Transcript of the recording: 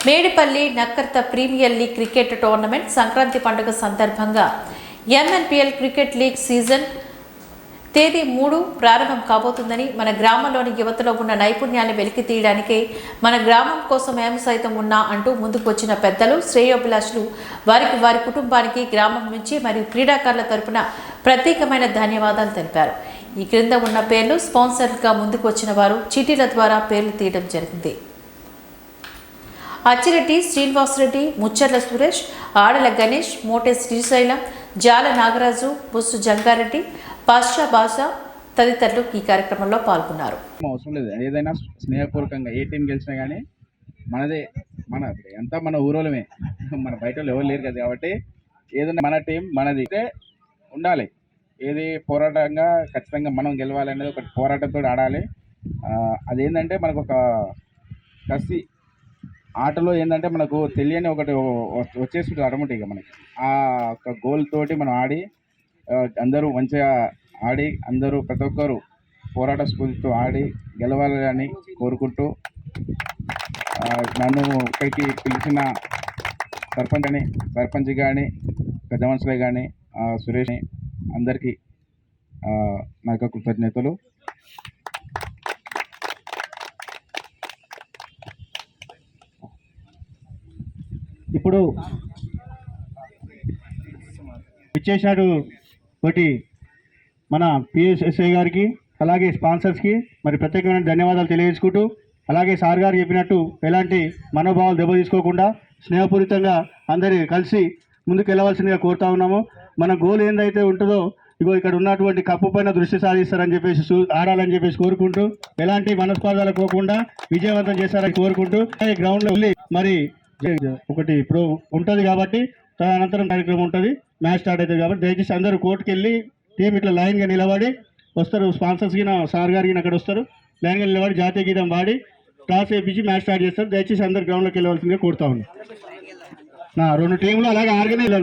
Medipalli Nakkarta premier league cricket tournament Sankranti పండుగ సందర్భంగా ఎంఎన్పిఎల్ cricket league season తేదీ 3 ప్రారంభం కాబోతుందని, మన గ్రామంలోని యువతలో ఉన్న నైపుణ్యాన్ని వెలికి తీయడానికి మన గ్రామం కోసం మేము సైతం ఉన్నా అంటూ ముందుకు వచ్చిన పెద్దలు, శ్రేయోభిలాషులు వారి కుటుంబానికి గ్రామం నుంచి మరియు క్రీడాకారుల తరపున ప్రత్యేకమైన ధన్యవాదాలు తెలిపారు. ఈ క్రింద ఉన్న పేర్లు స్పాన్సర్గా ముందుకు వచ్చిన వారు చీటీల ద్వారా పేర్లు తీయడం జరిగింది. అచ్చిరెడ్డి శ్రీనివాసరెడ్డి, ముచ్చర్ల సురేష్, ఆడల గణేష్, మోటే శ్రీశైలం, జాల నాగరాజు, బుస్సు జంగారెడ్డి, పాషా బాషా తదితరులు ఈ కార్యక్రమంలో పాల్గొన్నారు. అవసరం లేదు, ఏదైనా స్నేహపూర్వకంగా ఏ టీం గెలిచినా కానీ మనదే, అంతా మన ఊరోళమే, మన బయట ఎవరు లేరు కదా. కాబట్టి ఏదైనా మన టీం మనది ఉండాలి. ఏది పోరాటంగా ఖచ్చితంగా మనం గెలవాలనేది ఒక పోరాటంతో ఆడాలి. అదేంటంటే మనకు ఒక కసి ఆటలో ఏంటంటే మనకు తెలియని ఒకటి వచ్చేస్తుంది ఆటోమేటిక్గా. మనకి ఆ ఒక గోల్ తోటి మనం ఆడి అందరూ మంచిగా ఆడి అందరూ ప్రతి ఒక్కరు పోరాట స్ఫూర్తితో ఆడి గెలవాలని కోరుకుంటూ నన్ను ఇక్కడికి పిలిచిన సర్పంచ్ కానీ, పెద్ద మనుషులే కానీ, సురేష్ అందరికీ నా యొక్క కృతజ్ఞతలు. ఇప్పుడు ఇచ్చేసాడు ఒకటి మన పిఎస్ఎస్ఐ గారికి, అలాగే స్పాన్సర్స్కి మరి ప్రత్యేకమైన ధన్యవాదాలు తెలియజేసుకుంటూ, అలాగే సార్ గారు చెప్పినట్టు ఎలాంటి మనోభావాలు దెబ్బతీసుకోకుండా స్నేహపూరితంగా అందరి కలిసి ముందుకు వెళ్ళవలసిందిగా కోరుతా ఉన్నాము. మన గోల్ ఏందైతే ఉంటుందో ఇగో ఇక్కడ ఉన్నటువంటి కప్పు పైన దృష్టి సాధిస్తారని చెప్పేసి ఆడాలని చెప్పేసి కోరుకుంటూ, ఎలాంటి మనస్పాదాలు పోకుండా విజయవంతం చేస్తారని కోరుకుంటూ, గ్రౌండ్లో వెళ్ళి మరి ఒకటి ఇప్పుడు ఉంటుంది కాబట్టి తదనంతరం కార్యక్రమం ఉంటుంది, మ్యాచ్ స్టార్ట్ అవుతుంది. కాబట్టి దయచేసి అందరూ కోర్టుకు వెళ్ళి టీం ఇట్లా లైన్గా నిలబడి వస్తారు. స్పాన్సర్స్కి సార్ గారికి అక్కడ వస్తారు, లైన్గా నిలబడి జాతీయ గీతం పాడి టాస్ వేయించి మ్యాచ్ స్టార్ట్ చేస్తారు. దయచేసి అందరు గ్రౌండ్లోకి వెళ్ళవలసిందిగా కోరుతా ఉన్నాం. 2 టీంలు అలాగే ఆర్గనైజ్